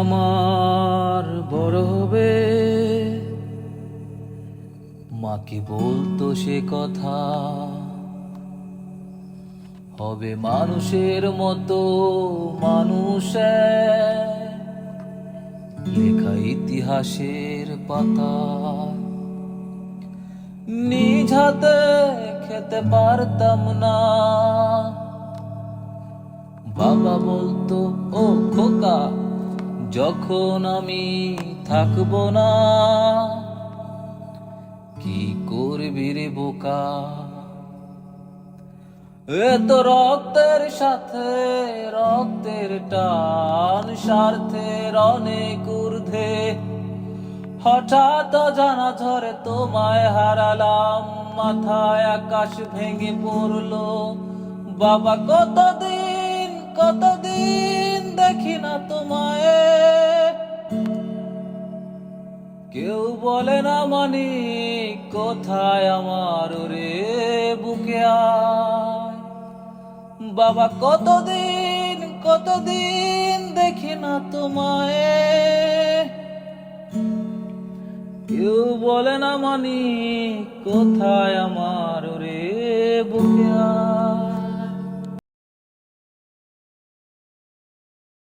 আমার বড় হবে, মাকে বলতো সে কথা, হবে মানুষের মতো মানুষ, লেখা ইতিহাসের পাতা। নিজ হাতে খেতে পারতাম না, বাবা বলতো ও খোকা, যখন আমি থাকবো না, কি করবি রে বোকা। এ তো রক্তের সাথে রক্তের টান, স্বার্থের অনেক ঊর্ধ্বে, হঠাৎ জানা ধরে তোমায় হারালাম, মাথায় আকাশ ভেঙে পড়লো। বাবা কতদিন কতদিন দেখি না তোমায়, কেউ বলে না মানি কোথায় আমার রে বুকে আয়। বাবা কতদিন কতদিন দেখি না তোমায়, কেউ বলে না মানি কোথায় আমার রে বুকে আয়।